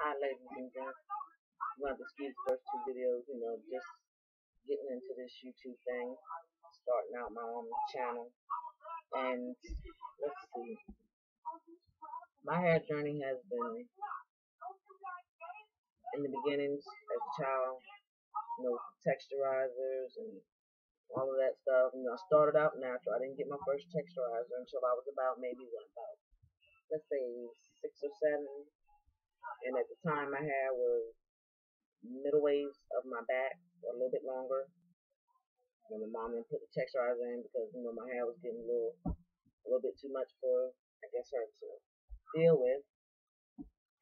Hi, ladies and gents. One of the Ski's first two videos, just getting into this YouTube thing, starting out my own channel. And let's see, my hair journey has been in the beginnings as a child, texturizers and all of that stuff. I started out natural. I didn't get my first texturizer until I was about let's say 6 or 7. And at the time, my hair was middle waves of my back, or a little bit longer. And my mom didn't put the texturizer in because my hair was getting a little bit too much for I guess her to deal with.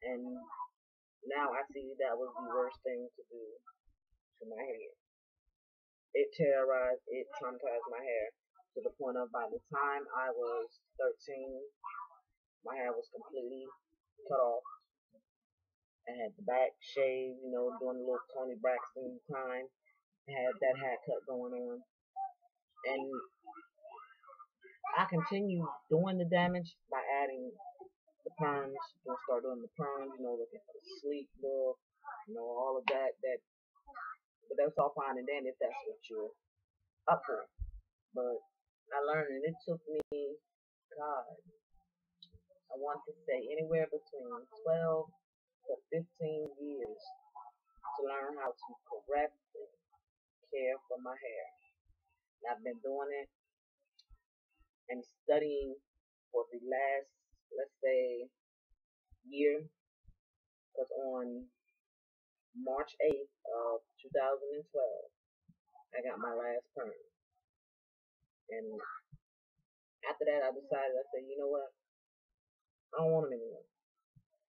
And now I see that was the worst thing to do to my hair. It terrorized, it traumatized my hair to the point of by the time I was 13, my hair was completely cut off. I had the back shaved, doing a little Tony Braxton time. I had that haircut going on. And I continued doing the damage by adding the perms. Start doing the perms, looking for the sleek look, all of that. But that's all fine and dandy if that's what you're up for. But I learned, and it took me, God, I want to say anywhere between 12 to 15 years to learn how to correctly care for my hair. And I've been doing it and studying for the last, let's say, year, because on March 8th of 2012, I got my last perm. And after that, I decided, I said, you know what? I don't want them anymore.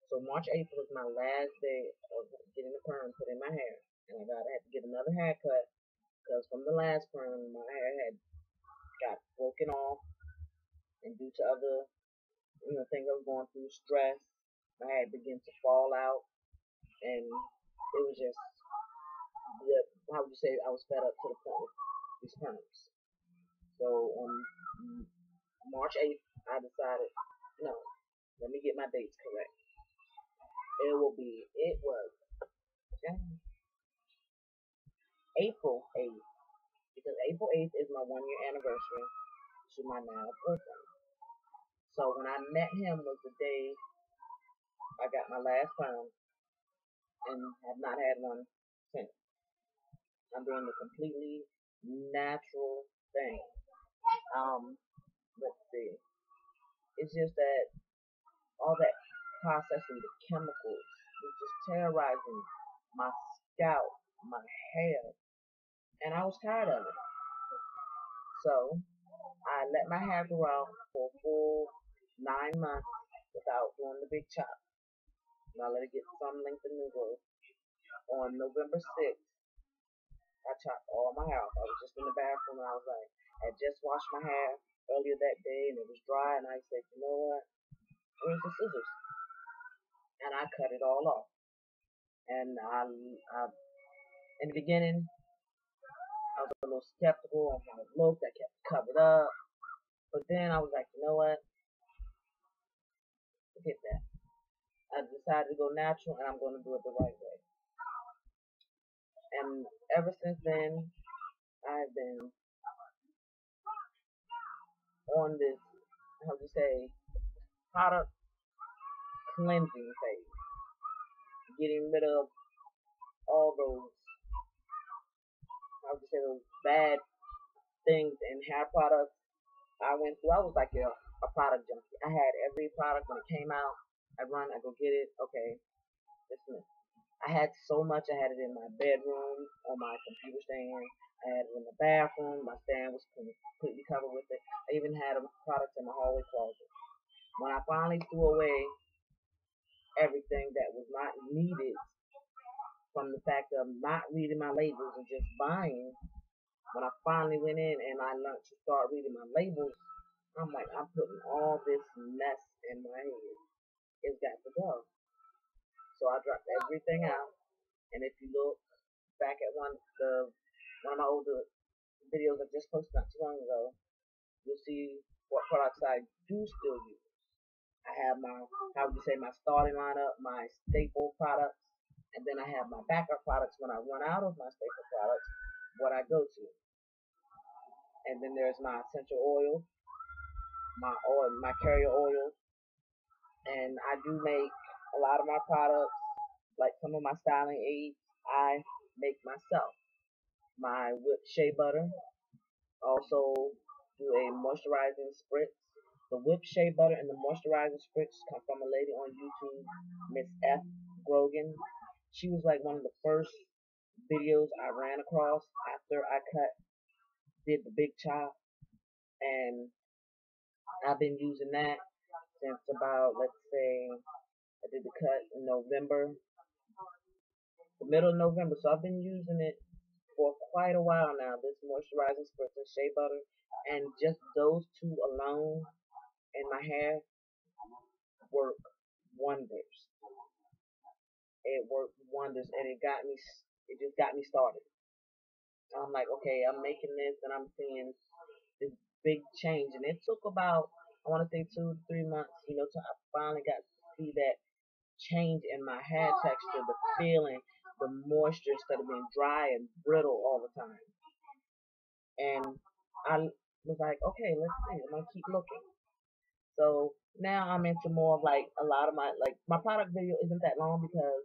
So March 8th was my last day of getting the perm put in my hair. And I had to get another haircut because from the last perm, my hair had got broken off. And due to other, things I was going through, stress, my hair began to fall out. And it was just, how would you say, I was fed up to the point with these perms. So on March 8th, I decided, no, let me get my dates correct. It was April 8th, because April 8th is my 1 year anniversary to my now boyfriend. So when I met him was the day I got my last perm and have not had one since. I'm doing the completely natural thing. Let's see. It's just that all that processing, the chemicals, was just terrorizing my scalp, my hair, and I was tired of it. So I let my hair grow out for a full 9 months without doing the big chop. And I let it get some length and new growth. On November 6th, I chopped all my hair off. I was just in the bathroom and I was like, I just washed my hair earlier that day and it was dry, and I said, you know what? Where's the scissors? And I cut it all off. And I in the beginning, I was a little skeptical on how it looked. I kept it covered up. But then I was like, you know what? Forget that. I decided to go natural and I'm going to do it the right way. And ever since then, I've been on this, how to say, product cleansing phase. Getting rid of all those, how to say, those bad things in hair products. I was like a product junkie. I had every product when it came out. I go get it. Okay, listen. I had so much. I had it in my bedroom, on my computer stand. I had it in the bathroom. My stand was completely covered with it. I even had a product in my hallway closet. When I finally threw away everything that was not needed from the fact of not reading my labels and just buying, when I finally went in and I learned to start reading my labels, I'm like, I'm putting all this mess in my head. It's got to go. So I dropped everything out. And if you look back at one of my older videos I just posted not too long ago, you'll see what products I do still use. I have my, how would you say, my starting lineup, my staple products, and then I have my backup products when I run out of my staple products, what I go to. And then there's my essential oil, my carrier oil, and I do make a lot of my products, like some of my styling aids, I make myself. My whipped shea butter, also do a moisturizing spritz. The whipped shea butter and the moisturizing spritz come from a lady on YouTube, Miss F. Grogan. She was like one of the first videos I ran across after I did the big chop, and I've been using that since about, let's say, I did the cut in November, the middle of November, so I've been using it for quite a while now, this moisturizing spritz and shea butter, and just those two alone in my hair work wonders. It worked wonders, and it just got me started. I'm like, okay, I'm making this, and I'm seeing this big change, and it took about, I want to say 2 to 3 months, till I finally got to see that change in my hair texture, the feeling, the moisture instead of being dry and brittle all the time. And I was like, okay, let's see. I'm gonna keep looking. So now I'm into more of like a lot of my product video isn't that long because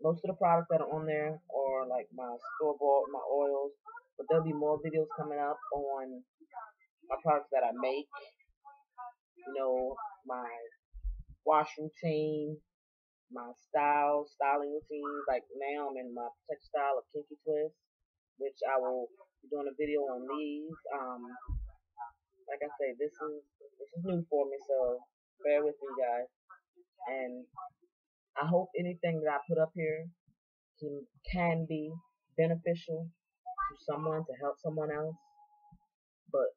most of the products that are on there are like my store bought, my oils, but there'll be more videos coming up on my products that I make. My wash routine, my styling routines. Like now I'm in my textile of Kinky Twist, which I will be doing a video on these. Like I say, this is new for me, so bear with me, guys. And I hope anything that I put up here can be beneficial to someone, to help someone else. But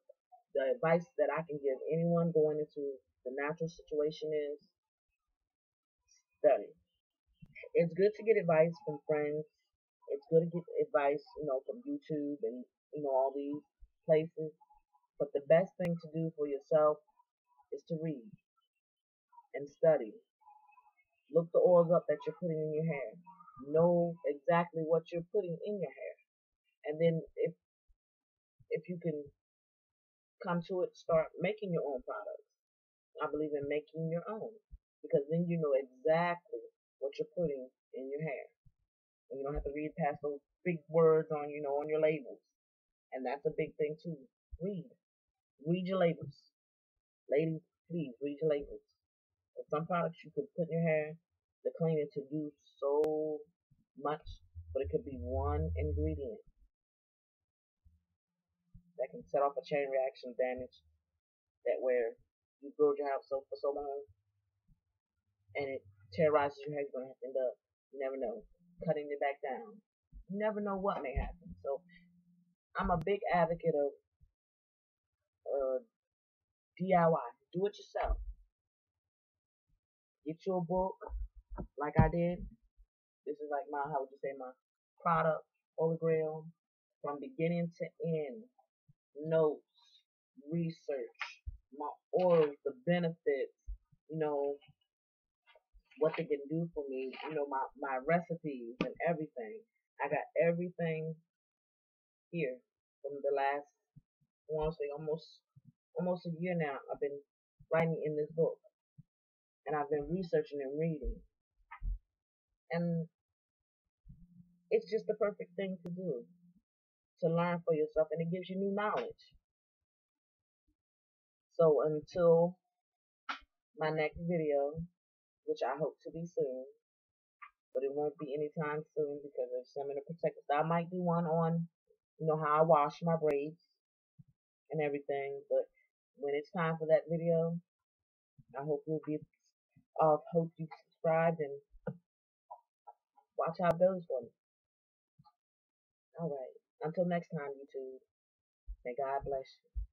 the advice that I can give anyone going into the natural situation is study. It's good to get advice from friends. It's good to get advice, from YouTube and all these places. But the best thing to do for yourself is to read and study. Look the oils up that you're putting in your hair. Know exactly what you're putting in your hair. And then if you can come to it, start making your own products. I believe in making your own. Because then you know exactly what you're putting in your hair. And you don't have to read past those big words on your labels. And that's a big thing too. Read. Read your labels. Ladies, please read your labels. But some products you could put in your hair, the cleaning to do so much, but it could be one ingredient that can set off a chain reaction damage that where you build your house for so long and it terrorizes your hair, you're gonna have to end up, you never know, cutting it back down. You never know what may happen. So I'm a big advocate of DIY. Do it yourself. Get you a book like I did. This is like how would you say, my product, Holy Grail, from beginning to end. Notes, research, my oils, the benefits, you know, what they can do for me, my recipes and everything. I got everything here from the last, I want to say almost a year now. I've been writing in this book, and I've been researching and reading, and it's just the perfect thing to do, to learn for yourself, and it gives you new knowledge. So until my next video, which I hope to be soon, but it won't be anytime soon because of Seminole Protector. So I might do one on, how I wash my braids and everything. But when it's time for that video, I hope you subscribed and watch how it goes for me. All right. Until next time, YouTube. May God bless you.